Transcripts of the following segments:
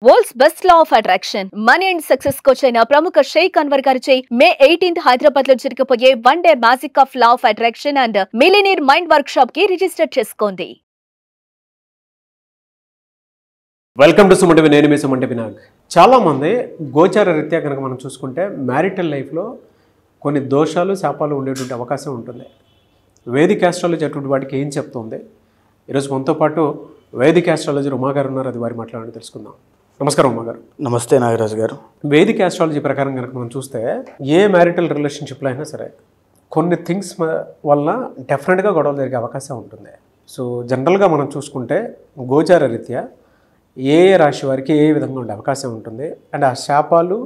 World's best law of attraction money and success coach అయిన ప్రముఖ షేక్ అన్వర్ గారిచే మే 18th హైదరాబాద్ లో జరగబోయే 1 day magic of law of attraction and millionaire mind workshop కి register చేసుకోండి. Welcome to Sumanti. నేను మీ సుమంటి వినాగ్. చాలామంది గోచార రీత్యా కనుక మనం చూసుకుంటే మ్యారిటల్ లైఫ్లో కొన్ని దోషాలు శాపాలు ఉండేటువంటి అవకాశం ఉంటుంది. వేదిక్ ఆస్ట్రాలజీ అటువంటి వాటికి ఏం చెప్తుంది? ఈరోజు మనతో పాటు వేదిక్ ఆస్ట్రాలజీ ఉమాగారు ఉన్నారు. అది వారి మాట్లాడి తెలుసుకుందాం. నమస్కారం ఉమాగారు. నమస్తే నాగరాజు గారు. వేదిక్ ఆస్ట్రాలజీ ప్రకారం కనుక మనం చూస్తే ఏ మ్యారిటల్ రిలేషన్షిప్లో అయినా సరే కొన్ని థింగ్స్ వల్ల డెఫినెట్గా గొడవలు జరిగే అవకాశం ఉంటుంది. సో జనరల్గా మనం చూసుకుంటే గోచార రీత్యా ఏ రాశి వారికి ఏ విధంగా ఉండే అవకాశం ఉంటుంది అండ్ ఆ శాపాలు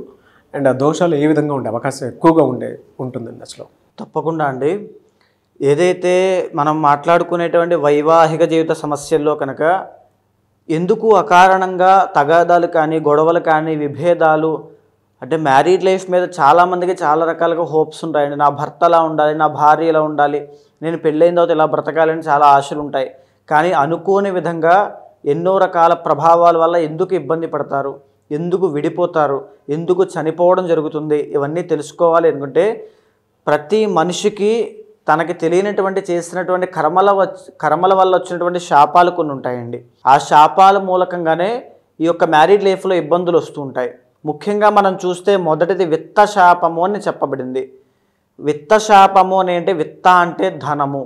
అండ్ ఆ దోషాలు ఏ విధంగా ఉండే అవకాశం ఎక్కువగా ఉంటుందండి అసలు? తప్పకుండా అండి. ఏదైతే మనం మాట్లాడుకునేటువంటి వైవాహిక జీవిత సమస్యల్లో కనుక ఎందుకు అకారణంగా తగాదాలు కానీ గొడవలు కానీ విభేదాలు అంటే మ్యారీడ్ లైఫ్ మీద చాలామందికి చాలా రకాలుగా హోప్స్ ఉంటాయండి. నా భర్త ఎలా ఉండాలి, నా భార్య ఎలా ఉండాలి, నేను పెళ్ళైన తర్వాత ఇలా బ్రతకాలని చాలా ఆశలు ఉంటాయి. కానీ అనుకోని విధంగా ఎన్నో రకాల ప్రభావాల వల్ల ఎందుకు ఇబ్బంది పడతారు, ఎందుకు విడిపోతారు, ఎందుకు చనిపోవడం జరుగుతుంది, ఇవన్నీ తెలుసుకోవాలి అనుకుంటే ప్రతి మనిషికి తనకి తెలియనటువంటి చేసినటువంటి కర్మల వల్ల వచ్చినటువంటి శాపాలు కొన్ని ఉంటాయండి. ఆ శాపాల మూలకంగానే ఈ యొక్క మ్యారీడ్ లైఫ్లో ఇబ్బందులు వస్తూ ఉంటాయి. ముఖ్యంగా మనం చూస్తే మొదటిది విత్త శాపము అని చెప్పబడింది. విత్త శాపము అని అంటే విత్త అంటే ధనము,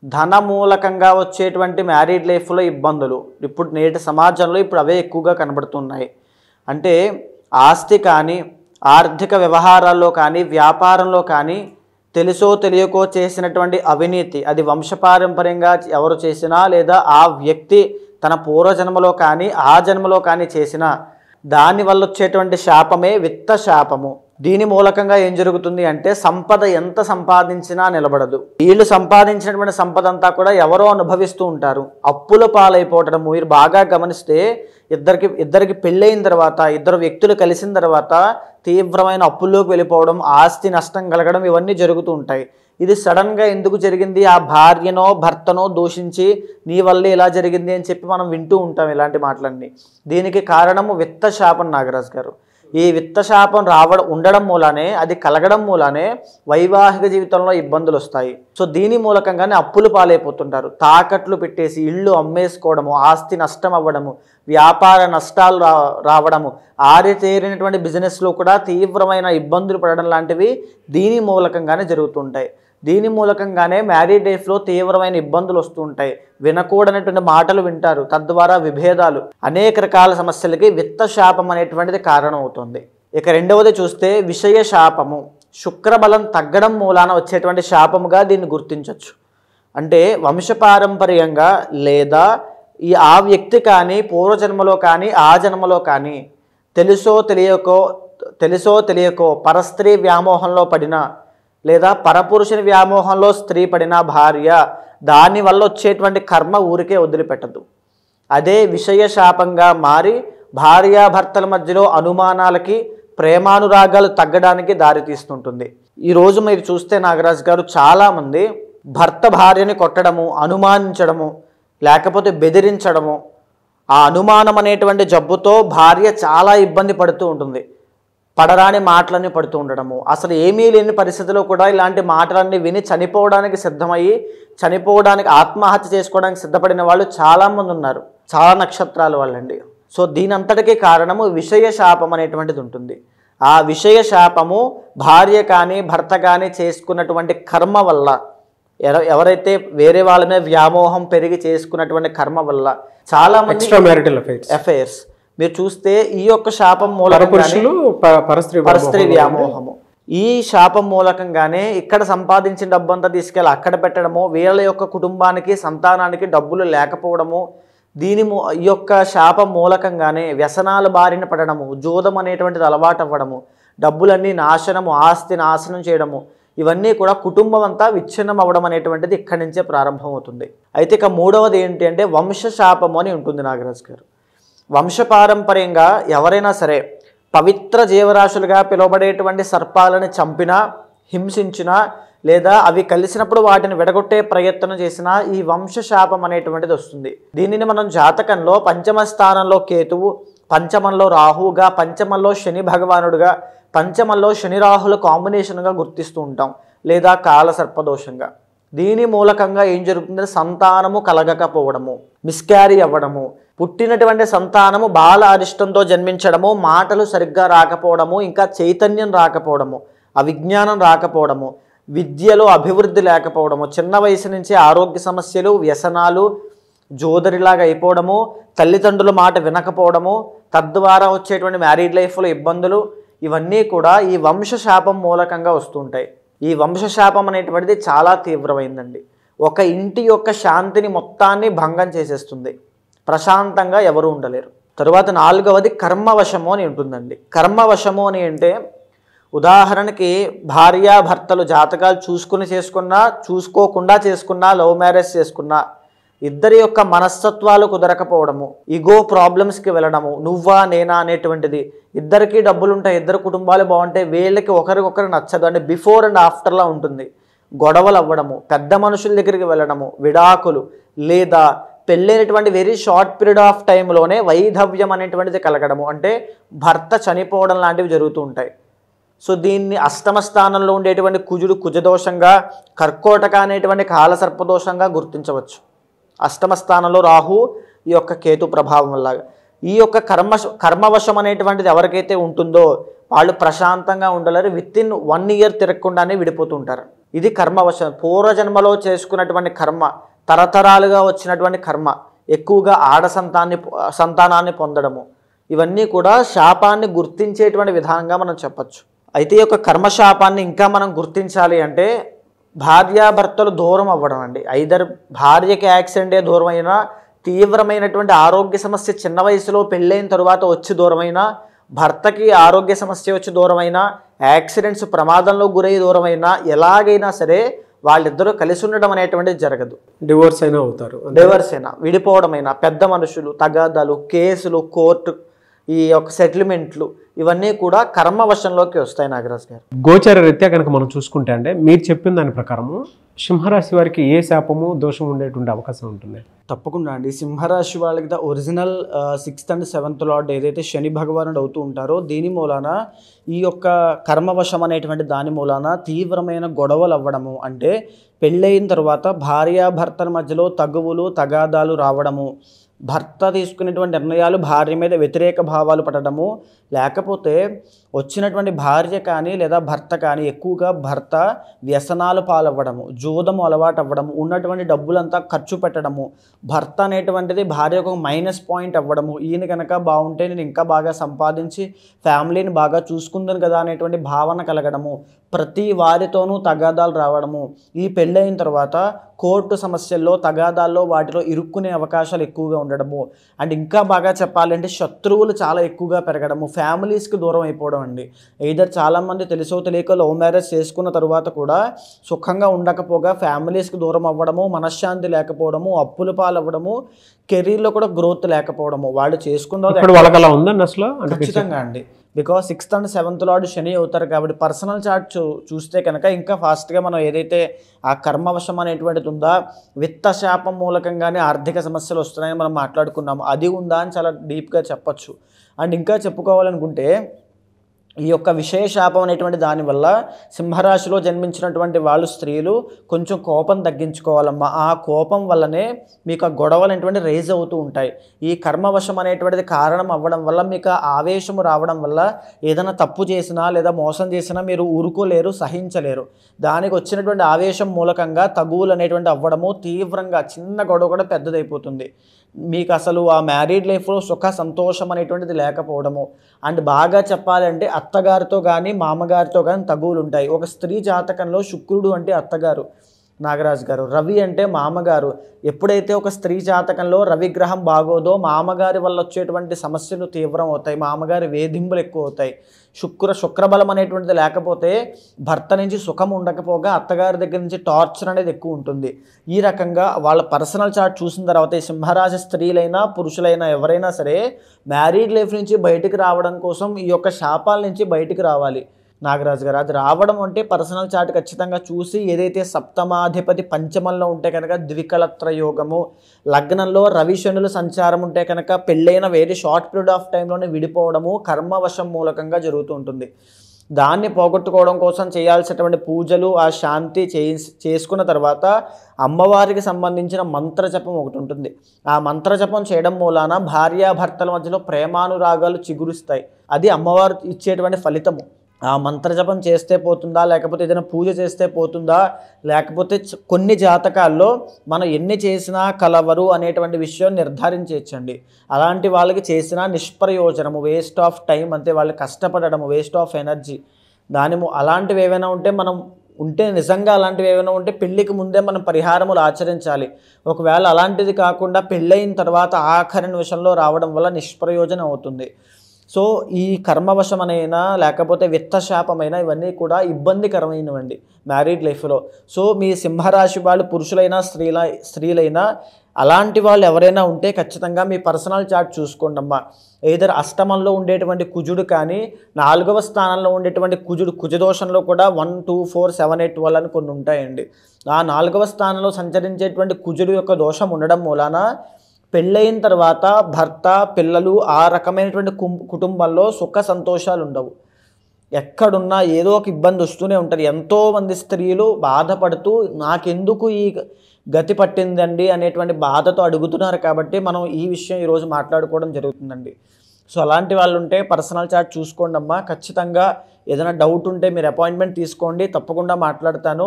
ధన మూలకంగా వచ్చేటువంటి మ్యారీడ్ లైఫ్లో ఇబ్బందులు ఇప్పుడు నేటి సమాజంలో ఇప్పుడు అవే ఎక్కువగా కనబడుతున్నాయి. అంటే ఆస్తి కానీ ఆర్థిక వ్యవహారాల్లో కానీ వ్యాపారంలో కానీ తెలుసో తెలియకో చేసినటువంటి అవినీతి, అది వంశపారంపర్యంగా ఎవరు చేసినా లేదా ఆ వ్యక్తి తన పూర్వజన్మలో కానీ ఆ జన్మలో కానీ చేసినా దానివల్ల వచ్చేటువంటి శాపమే విత్త శాపము. దీని మూలకంగా ఏం జరుగుతుంది అంటే సంపద ఎంత సంపాదించినా నిలబడదు. వీళ్ళు సంపాదించినటువంటి సంపద అంతా కూడా ఎవరో అనుభవిస్తూ ఉంటారు. అప్పుల పాలైపోవటం మీరు బాగా గమనిస్తే ఇద్దరికి పెళ్ళైన తర్వాత ఇద్దరు వ్యక్తులు కలిసిన తర్వాత తీవ్రమైన అప్పుల్లోకి వెళ్ళిపోవడం, ఆస్తి నష్టం కలగడం ఇవన్నీ జరుగుతూ ఉంటాయి. ఇది సడన్గా ఎందుకు జరిగింది, ఆ భార్యనో భర్తనో దూషించి నీ వల్లే ఇలా జరిగింది అని చెప్పి మనం వింటూ ఉంటాం ఇలాంటి మాటలన్నీ. దీనికి కారణము విత్త శాపం నాగరాజు గారు. ఈ విత్త శాపం ఉండడం మూలానే అది కలగడం మూలానే వైవాహిక జీవితంలో ఇబ్బందులు వస్తాయి. సో దీని మూలకంగానే అప్పులు పాలైపోతుంటారు. తాకట్లు పెట్టేసి ఇళ్ళు అమ్మేసుకోవడము, ఆస్తి నష్టం అవ్వడము, వ్యాపార నష్టాలు రావడము, ఆరితేరినటువంటి బిజినెస్లో కూడా తీవ్రమైన ఇబ్బందులు పడడం లాంటివి దీని మూలకంగానే జరుగుతుంటాయి. దీని మూలకంగానే మ్యారీడ్ లైఫ్లో తీవ్రమైన ఇబ్బందులు వస్తూ ఉంటాయి. వినకూడనటువంటి మాటలు వింటారు, తద్వారా విభేదాలు, అనేక రకాల సమస్యలకి విత్త శాపం అనేటువంటిది కారణం అవుతుంది. ఇక రెండవది చూస్తే విషయ శాపము. శుక్రబలం తగ్గడం మూలాన వచ్చేటువంటి శాపముగా దీన్ని గుర్తించవచ్చు. అంటే వంశపారంపర్యంగా లేదా ఆ వ్యక్తి కానీ పూర్వజన్మలో కానీ ఆ జన్మలో కానీ తెలుసో తెలియకో పరస్త్రీ వ్యామోహంలో పడిన లేదా పరపురుషుని వ్యామోహంలో స్త్రీ పడిన భార్య దానివల్ల వచ్చేటువంటి కర్మ ఊరికే వదిలిపెట్టదు. అదే విషయ శాపంగా మారి భార్యాభర్తల మధ్యలో అనుమానాలకి ప్రేమానురాగాలు తగ్గడానికి దారితీస్తుంటుంది. ఈరోజు మీరు చూస్తే నాగరాజు గారు చాలామంది భర్త భార్యని కొట్టడము, అనుమానించడము, లేకపోతే బెదిరించడము, ఆ అనుమానం అనేటువంటి జబ్బుతో భార్య చాలా ఇబ్బంది పడుతూ ఉంటుంది. పడరాని మాటలన్నీ పడుతూ ఉండడము, అసలు ఏమీ లేని పరిస్థితిలో కూడా ఇలాంటి మాటలన్నీ విని చనిపోవడానికి ఆత్మహత్య చేసుకోవడానికి సిద్ధపడిన వాళ్ళు చాలామంది ఉన్నారు. చాలా నక్షత్రాల వాళ్ళండి. సో దీని అంతటికీ కారణము విషయ శాపం అనేటువంటిది ఉంటుంది. ఆ విషయ శాపము భార్య కానీ భర్త కానీ చేసుకున్నటువంటి కర్మ వల్ల, ఎవరైతే వేరే వాళ్ళ మీద వ్యామోహం పెరిగి చేసుకున్నటువంటి కర్మ వల్ల చాలా మంది అఫైర్స్ మీరు చూస్తే ఈ యొక్క శాపం మూలకంగా పరస్త్రీ వ్యామోహము, ఈ శాపం మూలకంగానే ఇక్కడ సంపాదించిన డబ్బంతా తీసుకెళ్ళి అక్కడ పెట్టడము, వీళ్ళ యొక్క కుటుంబానికి సంతానానికి డబ్బులు లేకపోవడము, ఈ యొక్క శాపం మూలకంగానే వ్యసనాల బారిన పడడము, జూదం అనేటువంటిది అలవాటు అవ్వడము, డబ్బులన్నీ నాశనము, ఆస్తి నాశనం చేయడము, ఇవన్నీ కూడా కుటుంబం అంతా విచ్ఛిన్నం అవ్వడం అనేటువంటిది ఇక్కడి నుంచే ప్రారంభమవుతుంది. అయితే ఇక మూడవది ఏంటి అంటే వంశ శాపము అని ఉంటుంది నాగరాజు గారు. వంశపారంపర్యంగా ఎవరైనా సరే పవిత్ర జీవరాశులుగా పిలువబడేటువంటి సర్పాలను చంపినా, హింసించినా లేదా అవి కలిసినప్పుడు వాటిని విడగొట్టే ప్రయత్నం చేసినా ఈ వంశశాపం అనేటువంటిది వస్తుంది. దీనిని మనం జాతకంలో పంచమ స్థానంలో కేతువు, పంచమంలో రాహువుగా, పంచమంలో శని భగవానుడుగా, పంచమంలో శని రాహుల కాంబినేషన్గా గుర్తిస్తూ ఉంటాం, లేదా కాలసర్పదోషంగా. దీని మూలకంగా ఏం జరుగుతుందంటే సంతానము కలగకపోవడము, మిస్క్యారీ అవ్వడము, పుట్టినటువంటి సంతానము బాల అరిష్టంతో జన్మించడము, మాటలు సరిగ్గా రాకపోవడము, ఇంకా చైతన్యం రాకపోవడము, అవిజ్ఞానం రాకపోవడము, విద్యలో అభివృద్ధి లేకపోవడము, చిన్న వయసు నుంచి ఆరోగ్య సమస్యలు, వ్యసనాలు, జోదరిలాగా అయిపోవడము, తల్లిదండ్రుల మాట వినకపోవడము, తద్వారా వచ్చేటువంటి మ్యారీడ్ లైఫ్లో ఇబ్బందులు, ఇవన్నీ కూడా ఈ వంశశాపం మూలకంగా వస్తుంటాయి. ఈ వంశశాపం అనేటువంటిది చాలా తీవ్రమైందండి. ఒక ఇంటి యొక్క శాంతిని మొత్తాన్ని భంగం చేసేస్తుంది. ప్రశాంతంగా ఎవరు ఉండలేరు. తరువాత 4వది కర్మవశము అని ఉంటుందండి. కర్మవశము అని అంటే ఉదాహరణకి భార్యాభర్తలు జాతకాలు చూసుకుని చేసుకున్నా, చూసుకోకుండా చేసుకున్నా, లవ్ మ్యారేజ్ చేసుకున్నా, ఇద్దరి యొక్క మనస్తత్వాలు కుదరకపోవడము, ఈగో ప్రాబ్లమ్స్కి వెళ్ళడము, నువ్వా నేనా అనేటువంటిది, ఇద్దరికి డబ్బులు ఉంటాయి, ఇద్దరు కుటుంబాలు బాగుంటాయి, వీళ్ళకి ఒకరికొకరు నచ్చదు అంటే బిఫోర్ అండ్ ఆఫ్టర్లా ఉంటుంది. గొడవలు అవ్వడము, పెద్ద మనుషుల దగ్గరికి వెళ్ళడము, విడాకులు, లేదా పెళ్ళైనటువంటి వెరీ షార్ట్ పీరియడ్ ఆఫ్ టైంలోనే వైధవ్యం అనేటువంటిది కలగడము, అంటే భర్త చనిపోవడం లాంటివి జరుగుతూ ఉంటాయి. సో దీన్ని అష్టమ స్థానంలో ఉండేటువంటి కుజుడు కుజదోషంగా, కర్కోటక అనేటువంటి కాలసర్పదోషంగా గుర్తించవచ్చు. అష్టమ స్థానంలో రాహు, ఈ యొక్క కేతు ప్రభావం వల్ల. ఈ యొక్క కర్మవశం అనేటువంటిది ఎవరికైతే ఉంటుందో వాళ్ళు ప్రశాంతంగా ఉండలేరు. Within 1 year తిరగకుండానే విడిపోతుంటారు. ఇది కర్మవశం. పూర్వజన్మలో చేసుకున్నటువంటి కర్మ, తరతరాలుగా వచ్చినటువంటి కర్మ, ఎక్కువగా సంతానాన్ని పొందడము, ఇవన్నీ కూడా శాపాన్ని గుర్తించేటువంటి విధానంగా మనం చెప్పచ్చు. అయితే ఈ యొక్క కర్మశాపాన్ని ఇంకా మనం గుర్తించాలి అంటే భార్యాభర్తలు దూరం అవ్వడం అండి. ఐదర్ భార్యకి యాక్సిడెంటే దూరం అయినా, తీవ్రమైనటువంటి ఆరోగ్య సమస్య చిన్న వయసులో పెళ్ళైన తరువాత వచ్చి దూరమైనా, భర్తకి ఆరోగ్య సమస్య వచ్చి దూరమైనా, యాక్సిడెంట్స్ ప్రమాదంలో గురై దూరమైనా, ఎలాగైనా సరే వాళ్ళిద్దరూ కలిసి ఉండడం అనేటువంటిది జరగదు. డివోర్స్ అయినా అవుతారు. డివోర్స్ అయినా, విడిపోవడమైనా, పెద్ద మనుషులు, తగాదాలు, కేసులు, కోర్టు, ఈ యొక్క సెటిల్మెంట్లు, ఇవన్నీ కూడా కర్మవశంలోకి వస్తాయి. నాగరాజ్ గారు, గోచార రీత్యా కనుక మనం చూసుకుంటే అంటే మీరు చెప్పిన దాని ప్రకారము సింహరాశి వారికి ఏ శాపము దోషం ఉండేటువంటి అవకాశం ఉంటుంది? తప్పకుండా అండి. సింహరాశి వాళ్ళకి original 6th and 7th lord ఏదైతే శని భగవానుడు అవుతూ ఉంటారో, దీని మూలాన ఈ యొక్క కర్మవశం అనేటువంటి దాని మూలాన తీవ్రమైన గొడవలు అవ్వడము, అంటే పెళ్ళయిన తర్వాత భార్యాభర్తల మధ్యలో తగువులు, తగాదాలు రావడము, భర్త తీసుకునేటువంటి నిర్ణయాలు భార్య మీద వ్యతిరేక భావాలు పడడము, లేకపోతే వచ్చినటువంటి భార్య కానీ లేదా భర్త కానీ ఎక్కువగా భర్త వ్యసనాలు పాలవ్వడము, జూదము అలవాటు అవ్వడము, ఉన్నటువంటి డబ్బులంతా ఖర్చు పెట్టడము, భర్త అనేటువంటిది భార్యకు మైనస్ పాయింట్ అవ్వడము, ఈయన కనుక బాగుంటే నేను ఇంకా బాగా సంపాదించి ఫ్యామిలీని బాగా చూసుకుందాను కదా అనేటువంటి భావన కలగడము, ప్రతి వారితోనూ తగాదాలు రావడము, ఈ పెళ్ళైన తర్వాత కోర్టు సమస్యల్లో, తగాదాల్లో, వాటిలో ఇరుక్కునే అవకాశాలు ఎక్కువగా ఉండడము, అండ్ ఇంకా బాగా చెప్పాలంటే శత్రువులు చాలా ఎక్కువగా పెరగడము, ఫ్యామిలీస్కి దూరం అయిపోవడం అండి. ఎయిదర్ చాలామంది తెలుసో తెలియక లవ్ మ్యారేజ్ చేసుకున్న తర్వాత కూడా సుఖంగా ఉండకపోగా ఫ్యామిలీస్కి దూరం అవ్వడము, మనశ్శాంతి లేకపోవడము, అప్పుల పాలవ్వడము, కెరీర్లో కూడా గ్రోత్ లేకపోవడము. వాళ్ళు చేసుకున్న ఖచ్చితంగా అండి. Because 6th and 7th lord శని అవుతారు కాబట్టి పర్సనల్ చార్ట్ చూస్తే కనుక ఇంకా ఫాస్ట్గా మనం ఏదైతే ఆ కర్మవశం అనేటువంటిది ఉందా, విత్త శాపం మూలకంగానే ఆర్థిక సమస్యలు వస్తున్నాయని మనం మాట్లాడుకున్నాము, అది ఉందా అని చాలా డీప్గా చెప్పచ్చు. అండ్ ఇంకా చెప్పుకోవాలనుకుంటే ఈ యొక్క విశేషాపం అనేటువంటి దానివల్ల సింహరాశిలో జన్మించినటువంటి వాళ్ళు స్త్రీలు కొంచెం కోపం తగ్గించుకోవాలమ్మా. ఆ కోపం వల్లనే మీకు ఆ గొడవలు అనేటువంటి రేజ్ అవుతూ ఉంటాయి. ఈ కర్మవశం అనేటువంటిది కారణం అవ్వడం వల్ల మీకు ఆవేశము రావడం వల్ల ఏదైనా తప్పు చేసినా లేదా మోసం చేసినా మీరు ఊరుకోలేరు, సహించలేరు. దానికి వచ్చినటువంటి ఆవేశం మూలకంగా తగువులు అనేటువంటి అవ్వడము, తీవ్రంగా చిన్న గొడవ కూడా పెద్దదైపోతుంది. మీకు అసలు ఆ మ్యారీడ్ లైఫ్లో సుఖ సంతోషం అనేటువంటిది లేకపోవడము. అండ్ బాగా చెప్పాలంటే అత్తగారితో కానీ మామగారితో కానీ తగువులు ఉంటాయి. ఒక స్త్రీ జాతకంలో శుక్రుడు అంటే అత్తగారు నాగరాజు గారు, రవి అంటే మామగారు. ఎప్పుడైతే ఒక స్త్రీ జాతకంలో రవిగ్రహం బాగోదో మామగారి వల్ల వచ్చేటువంటి సమస్యలు తీవ్రం అవుతాయి, మామగారి వేధింపులు ఎక్కువ అవుతాయి. శుక్రబలం అనేటువంటిది లేకపోతే భర్త నుంచి సుఖం ఉండకపోగా అత్తగారి దగ్గర నుంచి టార్చర్ అనేది ఎక్కువ ఉంటుంది. ఈ రకంగా వాళ్ళ పర్సనల్ చార్ట్ చూసిన తర్వాత సింహరాశి స్త్రీలైనా పురుషులైనా ఎవరైనా సరే మ్యారీడ్ లైఫ్ నుంచి బయటికి రావడం కోసం ఈ యొక్క శాపాల నుంచి బయటికి రావాలి. నాగరాజు గారు. అది రావడం అంటే పర్సనల్ చార్ట్ ఖచ్చితంగా చూసి ఏదైతే సప్తమాధిపతి పంచమంలో ఉంటే కనుక ద్వికళత్ర యోగము, లగ్నంలో రవి శనుల సంచారం ఉంటే కనుక పెళ్ళైన వెరీ షార్ట్ పీరియడ్ ఆఫ్ టైంలోనే విడిపోవడము కర్మవశం మూలకంగా జరుగుతూ ఉంటుంది. దాన్ని పోగొట్టుకోవడం కోసం చేయాల్సినటువంటి పూజలు, ఆ శాంతి చేసుకున్న తర్వాత అమ్మవారికి సంబంధించిన మంత్రజపం ఒకటి ఉంటుంది. ఆ మంత్రజపం చేయడం మూలాన భార్యాభర్తల మధ్యలో ప్రేమానురాగాలు చిగురుస్తాయి. అది అమ్మవారు ఇచ్చేటువంటి ఫలితము. ఆ మంత్రజపం చేస్తే పోతుందా, లేకపోతే ఏదైనా పూజ చేస్తే పోతుందా, లేకపోతే కొన్ని జాతకాల్లో మనం ఎన్ని చేసినా కలవరు అనేటువంటి విషయం నిర్ధారించవచ్చండి. అలాంటి వాళ్ళకి చేసినా నిష్ప్రయోజనము, వేస్ట్ ఆఫ్ టైం, అంతే వాళ్ళు కష్టపడము, వేస్ట్ ఆఫ్ ఎనర్జీ. అలాంటివి ఏవైనా ఉంటే నిజంగా అలాంటివి ఏమైనా ఉంటే పెళ్ళికి ముందే మనం పరిహారములు ఆచరించాలి. ఒకవేళ అలాంటిది కాకుండా పెళ్ళయిన తర్వాత ఆఖరి నిమిషంలో రావడం వల్ల నిష్ప్రయోజనం అవుతుంది. సో ఈ కర్మవశమైనా లేకపోతే విత్తశాపమైన ఇవన్నీ కూడా ఇబ్బందికరమైనవండి మ్యారీడ్ లైఫ్లో. సో మీ సింహరాశి వాళ్ళు పురుషులైనా స్త్రీలైనా అలాంటి వాళ్ళు ఎవరైనా ఉంటే ఖచ్చితంగా మీ పర్సనల్ చార్ట్ చూసుకోండి అమ్మా. ఏదైనా అష్టమంలో ఉండేటువంటి కుజుడు కానీ 4వ స్థానంలో ఉండేటువంటి కుజదోషంలో కూడా 1, 2, 4, 7, 8, 12 అని కొన్ని ఉంటాయండి. ఆ 4వ స్థానంలో సంచరించేటువంటి కుజుడు యొక్క దోషం ఉండడం మూలాన పెళ్ళయిన తర్వాత భర్త, పిల్లలు ఆ రకమైనటువంటి కుటుంబంలో సుఖ సంతోషాలు ఉండవు. ఎక్కడున్నా ఏదో ఒక ఇబ్బంది వస్తూనే ఉంటుంది. ఎంతోమంది స్త్రీలు బాధపడుతూ నాకెందుకు ఈ గతి పట్టిందండి అనేటువంటి బాధతో అడుగుతున్నారు. కాబట్టి మనం ఈ విషయం ఈరోజు మాట్లాడుకోవడం జరుగుతుందండి. సో అలాంటి వాళ్ళు ఉంటే పర్సనల్ చార్ట్ చూసుకోండి అమ్మా. ఖచ్చితంగా ఏదైనా డౌట్ ఉంటే మీరు అపాయింట్మెంట్ తీసుకోండి, తప్పకుండా మాట్లాడతాను.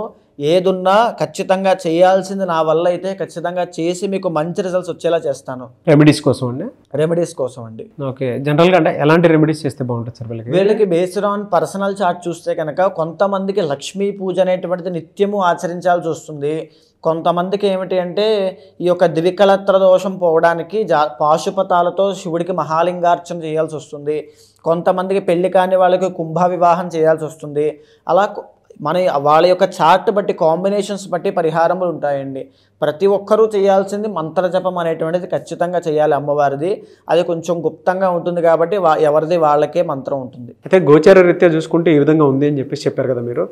ఏదున్నా ఖచ్చితంగా చేయాల్సింది నా వల్ల అయితే ఖచ్చితంగా చేసి మీకు మంచి రిజల్ట్స్ వచ్చేలా చేస్తాను. రెమెడీస్ కోసం అండి? రెమెడీస్ కోసం అండి. ఓకే, జనరల్గా అంటే ఎలాంటి రెమెడీస్ చేస్తే బాగుంటుంది సార్ వీళ్ళకి? బేస్డ్ ఆన్ పర్సనల్ చార్ట్ చూస్తే కనుక కొంతమందికి లక్ష్మీ పూజ అనేటువంటిది నిత్యము ఆచరించాల్సి వస్తుంది. కొంతమందికి ఏమిటి అంటే ఈ యొక్క ద్వికళత్ర దోషం పోవడానికి పాశుపతాలతో శివుడికి మహాలింగార్చన చేయాల్సి వస్తుంది. కొంతమందికి పెళ్లి కాని వాళ్ళకి కుంభ వివాహం చేయాల్సి వస్తుంది. అలా వాళ్ళ యొక్క చార్ట్ బట్టి, కాంబినేషన్స్ బట్టి పరిహారములు ఉంటాయండి. ప్రతి ఒక్కరూ చేయాల్సింది మంత్రజపం అనేటువంటిది ఖచ్చితంగా చేయాలి అమ్మవారిది. అది కొంచెం గుప్తంగా ఉంటుంది కాబట్టి ఎవరిది వాళ్ళకే మంత్రం ఉంటుంది. అయితే గోచార రీత్యా చూసుకుంటే ఈ విధంగా ఉంది అని చెప్పారు కదా మీరు.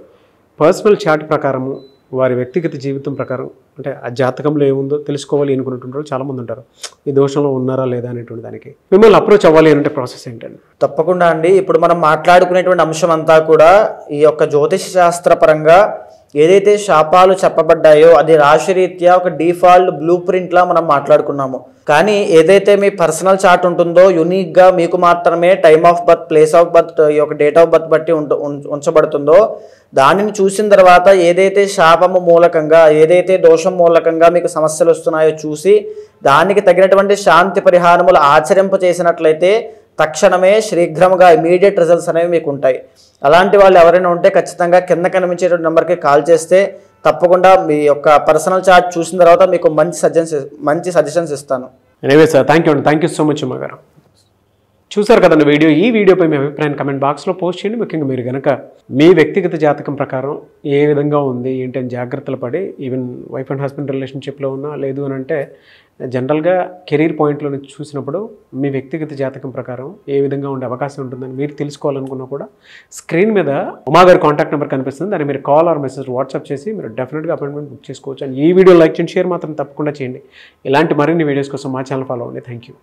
పర్సనల్ చార్ట్ ప్రకారము వారి వ్యక్తిగత జీవితం ప్రకారం అంటే ఆ జాతకంలో ఏముందో తెలుసుకోవాలి అనుకున్నటువంటి చాలామంది ఉంటారు. ఈ దోషంలో ఉన్నారా లేదా అనేటువంటి దానికి మిమ్మల్ని అప్రోచ్ అవ్వాలి అంటే ప్రాసెస్ ఏంటండి? తప్పకుండా అండి. ఇప్పుడు మనం మాట్లాడుకునేటువంటి అంశం అంతా కూడా ఈ యొక్క జ్యోతిష శాస్త్ర పరంగా ఏదైతే శాపాలు చెప్పబడ్డాయో అది రాశిరీత్యా ఒక డిఫాల్ట్ బ్లూ ప్రింట్లా మనం మాట్లాడుకున్నాము. కానీ ఏదైతే మీ పర్సనల్ చార్ట్ ఉంటుందో యూనిక్గా మీకు మాత్రమే time of birth, place of birth, ఈ యొక్క డేట్ ఆఫ్ బర్త్ బట్టి ఉంచబడుతుందో దానిని చూసిన తర్వాత ఏదైతే శాపము మూలకంగా, ఏదైతే దోషం మూలకంగా మీకు సమస్యలు వస్తున్నాయో చూసి దానికి తగినటువంటి శాంతి పరిహారములు ఆచరింప చేసినట్లయితే తక్షణమే శీఘ్రముగా ఇమీడియట్ రిజల్ట్స్ అనేవి మీకు ఉంటాయి. అలాంటి వాళ్ళు ఎవరైనా ఉంటే ఖచ్చితంగా కింద కనిపించేటువంటి నెంబర్కి కాల్ చేస్తే తప్పకుండా మీ యొక్క పర్సనల్ చార్ట్ చూసిన తర్వాత మీకు మంచి సజెషన్స్ ఇస్తాను. Anyway sir, thank you so much అమ్మ గారు. చూసారు కదండి వీడియో. ఈ వీడియోపై మీ అభిప్రాయాన్ని కమెంట్ బాక్స్లో పోస్ట్ చేయండి. ముఖ్యంగా మీరు కనుక మీ వ్యక్తిగత జాతకం ప్రకారం ఏ విధంగా ఉంది ఏంటని జాగ్రత్తలు పడి ఈవెన్ వైఫ్ అండ్ హస్బెండ్ రిలేషన్షిప్లో ఉన్నా లేదు అని అంటే జనరల్గా కెరీర్ పాయింట్లో చూసినప్పుడు మీ వ్యక్తిగత జాతకం ప్రకారం ఏ విధంగా ఉండే అవకాశం ఉంటుందని మీరు తెలుసుకోవాలనుకున్నా కూడా స్క్రీన్ మీద ఉమా గారి కాంటాక్ట్ నెంబర్ కనిపిస్తుంది. దాన్ని మీరు కాల్ ఆర్ మెసేజ్ వాట్సాప్ చేసి మీరు డెఫినెట్గా అపాయింట్మెంట్ బుక్ చేసుకోవచ్చు. అండ్ ఈ వీడియో లైక్ చేయండి, షేర్ మాత్రం తప్పకుండా చేయండి. ఇలాంటి మరిన్ని వీడియోస్ కోసం మా ఛానల్ ఫాలో అవ్వండి. Thank you.